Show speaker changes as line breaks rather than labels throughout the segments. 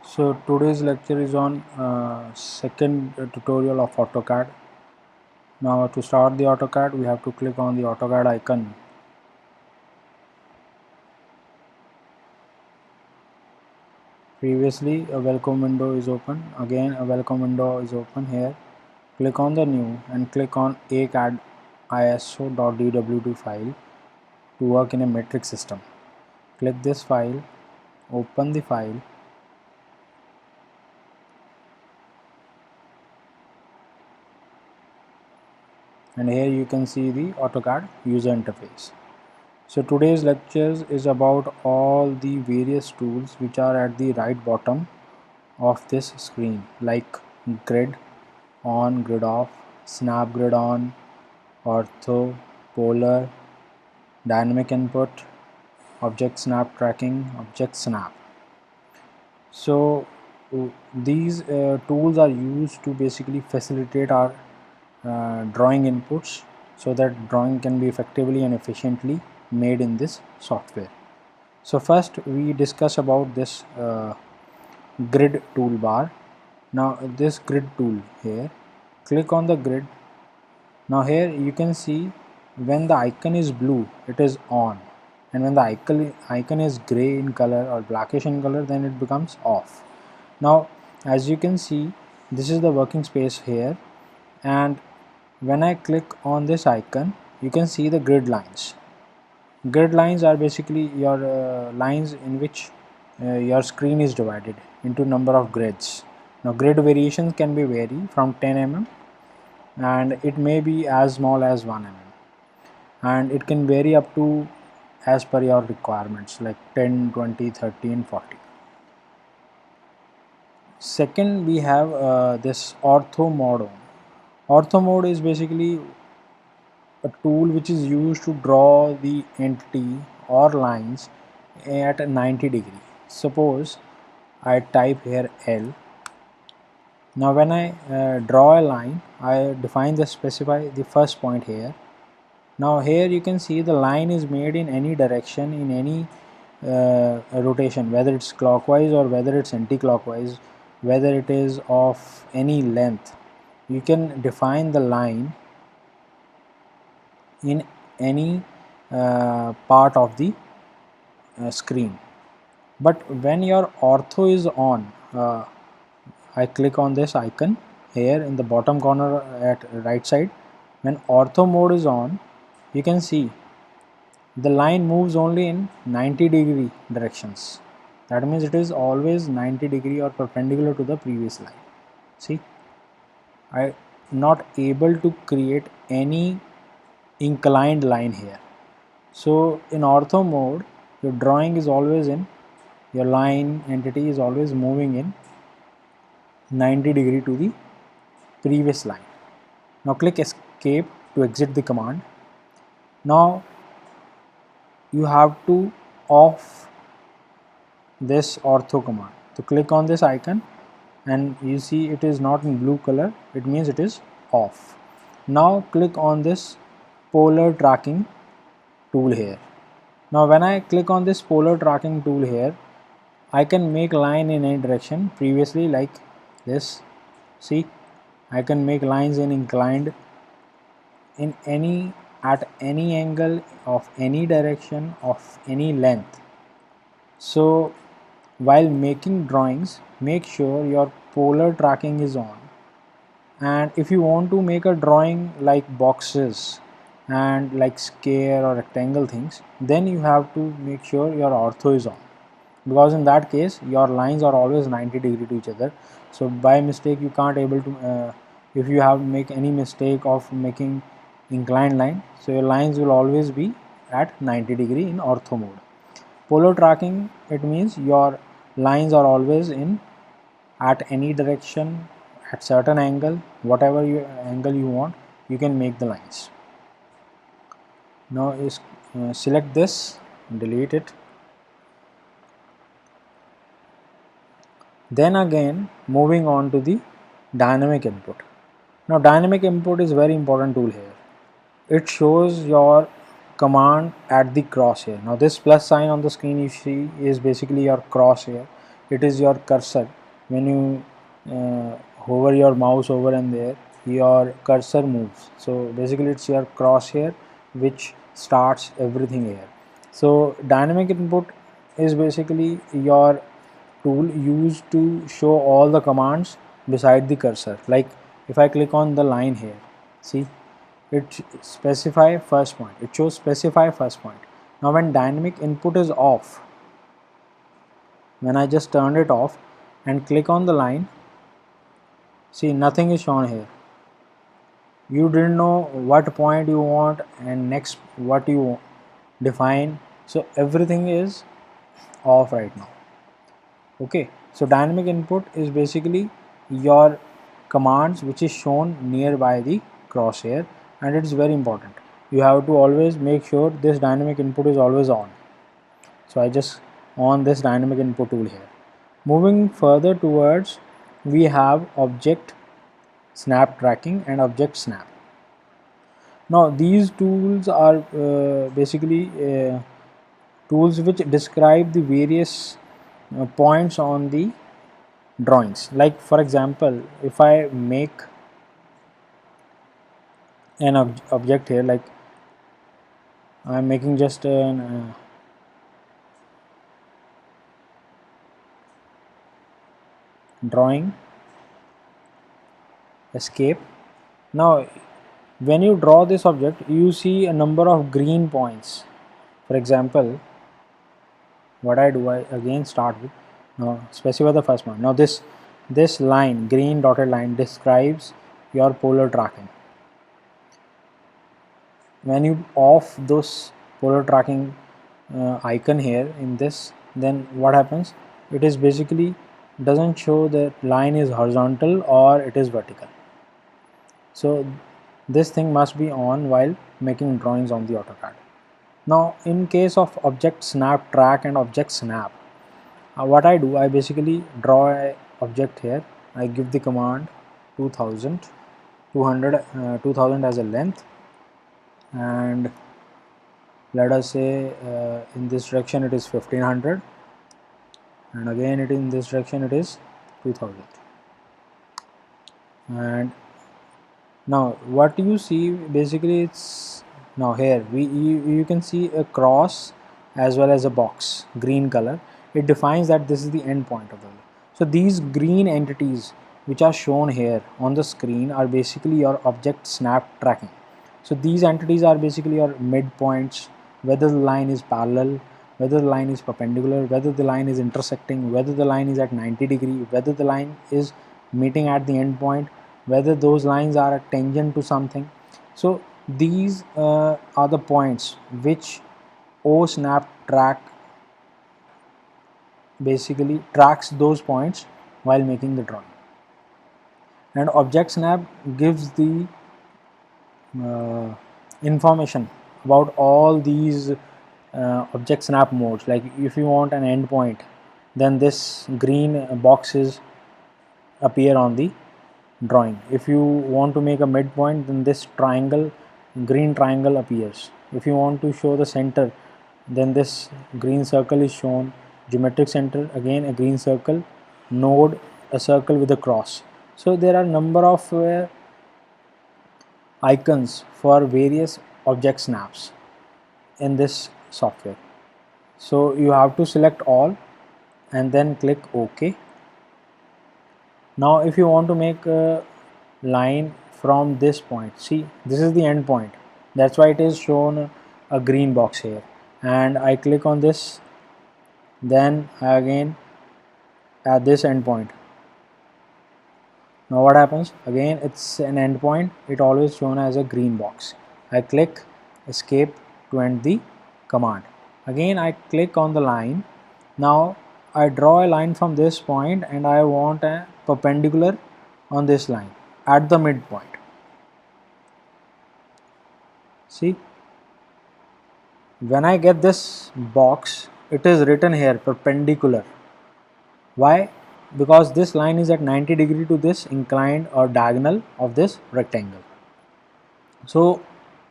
So today's lecture is on second tutorial of AutoCAD. Now to start the AutoCAD we have to click on the AutoCAD icon. Previously a welcome window is open, again a welcome window is open here. Click on the new and click on ACAD iso.dw2 file to work in a metric system. Click this file, open the file. And here you can see the AutoCAD user interface. So today's lectures is about all the various tools which are at the right bottom of this screen, like grid on, grid off, snap grid on, ortho, polar, dynamic input, object snap tracking, object snap. So these tools are used to basically facilitate our drawing inputs so that drawing can be effectively and efficiently made in this software. So first we discuss about this grid toolbar. Now this grid tool here, click on the grid. Now here you can see when the icon is blue it is on, and when the icon is gray in color or blackish in color then it becomes off. Now as you can see, this is the working space here, and when I click on this icon you can see the grid lines. Grid lines are basically your lines in which your screen is divided into number of grids. Now grid variations can be vary from 10 mm and it may be as small as 1 mm, and it can vary up to as per your requirements like 10, 20, 30 and 40. Second we have this ortho mode. Ortho mode is basically a tool which is used to draw the entity or lines at a 90 degree. Suppose I type here L. Now when I draw a line, I define the specify the first point here. Now here you can see the line is made in any direction, in any rotation, whether it's clockwise or whether it's anti-clockwise, whether it is of any length. You can define the line in any part of the screen. But when your ortho is on, I click on this icon here in the bottom corner at right side. When ortho mode is on, you can see the line moves only in 90 degree directions. That means it is always 90 degree or perpendicular to the previous line. See, I not able to create any inclined line here. So in ortho mode, your drawing is always in, your line entity is always moving in 90 degree to the previous line. Now click escape to exit the command. Now you have to off this ortho command. So click on this icon and you see it is not in blue color, it means it is off. Now click on this polar tracking tool here. Now when I click on this polar tracking tool here, I can make line in any direction previously like this. See, I can make lines in inclined in any at any angle of any direction of any length. So while making drawings, make sure your polar tracking is on. And if you want to make a drawing like boxes and like square or rectangle things, then you have to make sure your ortho is on, because in that case your lines are always 90 degree to each other. So by mistake you can't able to if you have make any mistake of making inclined line, so your lines will always be at 90 degree in ortho mode. Polar tracking, it means your lines are always in at any direction at certain angle, whatever angle you want, you can make the lines. Now is select this, delete it. Then again moving on to the dynamic input. Now dynamic input is very important tool here. It shows your command at the crosshair. Now this plus sign on the screen you see is basically your crosshair. It is your cursor when you hover your mouse over and there, your cursor moves. So basically it's your crosshair which starts everything here. So dynamic input is basically your tool used to show all the commands beside the cursor. Like if I click on the line here, see, it specify first point, it shows specify first point. Now when dynamic input is off, when I just turned it off and click on the line, see, nothing is shown here. You didn't know what point you want and next what you define, so everything is off right now. Okay, so dynamic input is basically your commands which is shown nearby the crosshair, and it is very important. You have to always make sure this dynamic input is always on. So I just on this dynamic input tool here. Moving further towards, we have object snap tracking and object snap. Now these tools are basically tools which describe the various points on the drawings. Like for example, if I make an object here, like I am making just an drawing, escape. Now when you draw this object, you see a number of green points. For example, what I do, I again start with, now specify the first one. Now this line, green dotted line, describes your polar tracking. When you off those polar tracking icon here in this, then what happens, it is basically doesn't show the line is horizontal or it is vertical. So this thing must be on while making drawings on the AutoCAD. Now in case of object snap track and object snap, what I do, I basically draw a object here. I give the command 2000 as a length, and let us say in this direction it is 1500, and again it in this direction it is 2000. And now what you see, basically it's, now here you can see a cross as well as a box, green color. It defines that this is the end point of the way. So these green entities which are shown here on the screen are basically your object snap tracking. So these entities are basically your midpoints, whether the line is parallel, whether the line is perpendicular, whether the line is intersecting, whether the line is at 90 degree, whether the line is meeting at the end point, whether those lines are a tangent to something. So these are the points which OSnap track basically tracks those points while making the drawing. And object snap gives the information about all these object snap modes. Like if you want an endpoint, then this green boxes appear on the drawing. If you want to make a midpoint, then this triangle, green triangle appears. If you want to show the center, then this green circle is shown. Geometric center, again a green circle. Node, a circle with a cross. So there are number of icons for various object snaps in this software. So you have to select all and then click OK. Now if you want to make a line from this point, see, this is the end point, that's why it is shown a green box here, and I click on this, then again at this end point. Now what happens, again it's an end point, it always shown as a green box. I click escape to end the command. Again I click on the line. Now I draw a line from this point and I want a perpendicular on this line at the midpoint. See, when I get this box, it is written here perpendicular. Why? Because this line is at 90 degree to this inclined or diagonal of this rectangle. So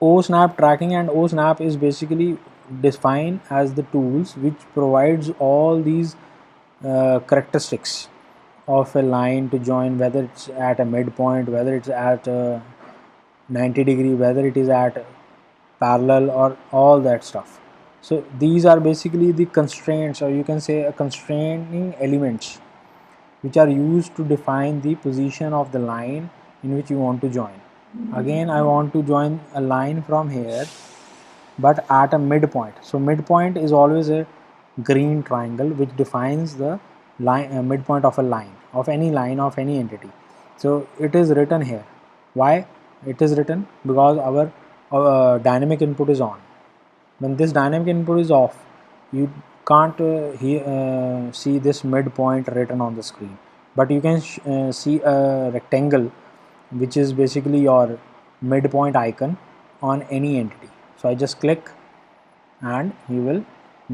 OSnap tracking and OSnap is basically defined as the tools which provides all these characteristics of a line to join, whether it's at a midpoint, whether it's at 90 degree, whether it is at parallel, or all that stuff. So these are basically the constraints, or you can say a constraining elements, which are used to define the position of the line in which you want to join. Again, I want to join a line from here, but at a midpoint. So midpoint is always a green triangle which defines the line, midpoint of a line, of any line, of any entity. So it is written here. Why it is written? Because our dynamic input is on. When this dynamic input is off, you can't see this midpoint written on the screen, but you can see a rectangle which is basically your midpoint icon on any entity. So I just click, and you will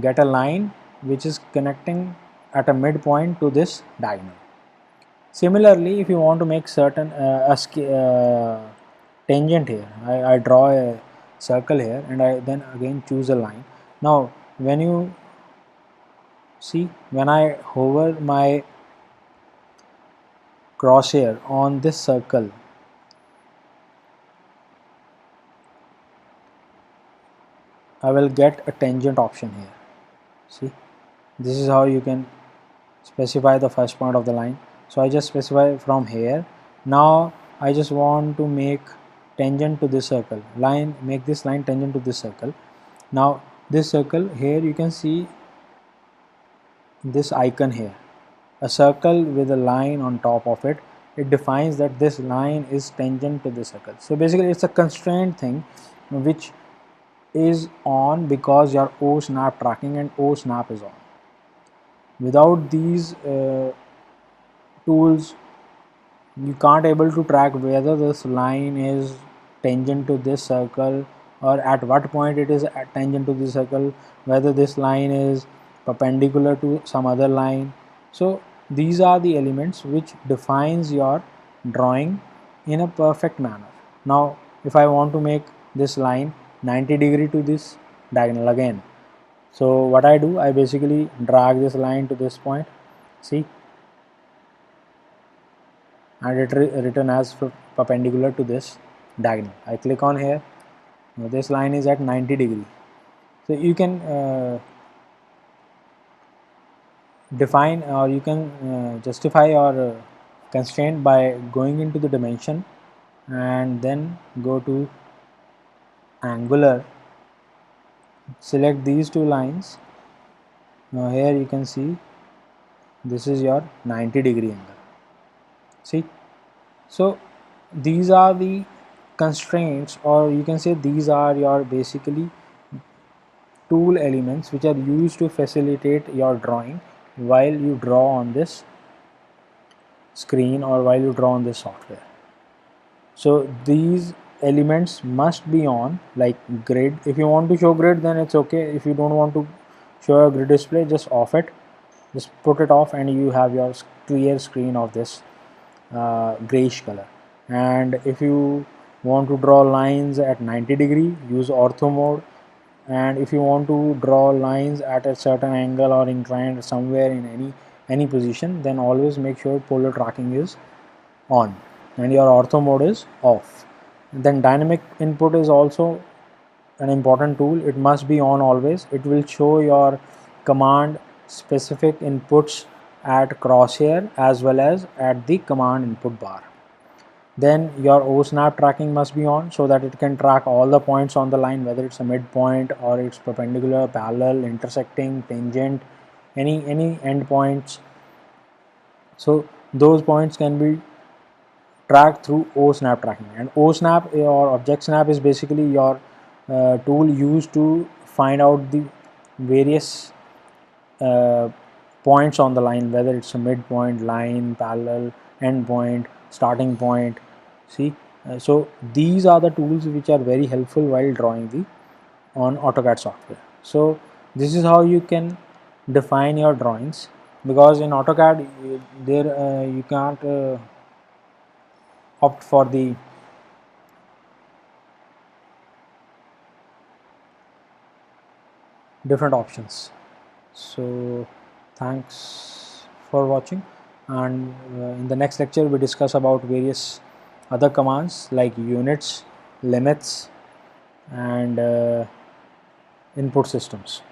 get a line which is connecting at a midpoint to this diagonal. Similarly, if you want to make certain tangent here, I draw a circle here, and I then again choose a line. Now when you see, when I hover my crosshair on this circle, I will get a tangent option here. See, this is how you can specify the first point of the line. So I just specify from here. Now I just want to make tangent to this circle line, make this line tangent to this circle. Now this circle here, you can see this icon here, a circle with a line on top of it. It defines that this line is tangent to the circle. So basically it's a constraint thing which is on because your O snap tracking and O snap is on. Without these tools, you can't able to track whether this line is tangent to this circle, or at what point it is tangent to this circle, whether this line is perpendicular to some other line. So these are the elements which defines your drawing in a perfect manner. Now if I want to make this line 90 degree to this diagonal again, so what I do, I basically drag this line to this point, see, and it written as perpendicular to this diagonal. I click on here. Now this line is at 90 degree. So you can define, or you can justify your constraint by going into the dimension and then go to angular, select these two lines. Now here you can see this is your 90 degree angle. See, so these are the constraints, or you can say these are your basically tool elements which are used to facilitate your drawing while you draw on this screen or while you draw on this software. So these elements must be on, like grid. If you want to show grid, then it's okay. If you don't want to show a grid display, just off it, just put it off, and you have your clear screen of this grayish color. And if you want to draw lines at 90 degree, use ortho mode. And if you want to draw lines at a certain angle or inclined somewhere in any position, then always make sure polar tracking is on and your ortho mode is off. Then dynamic input is also an important tool. It must be on always. It will show your command specific inputs at crosshair as well as at the command input bar. Then your O snap tracking must be on so that it can track all the points on the line, whether it's a midpoint or it's perpendicular, parallel, intersecting, tangent, any endpoints. So those points can be tracked through O snap tracking. And O snap or object snap is basically your tool used to find out the various uh, points on the line, whether it's a midpoint, line, parallel, endpoint, starting point. See, so these are the tools which are very helpful while drawing the on AutoCAD software. So this is how you can define your drawings, because in AutoCAD there you can't opt for the different options. So thanks for watching. and in the next lecture we discuss about various other commands like units, limits, and input systems.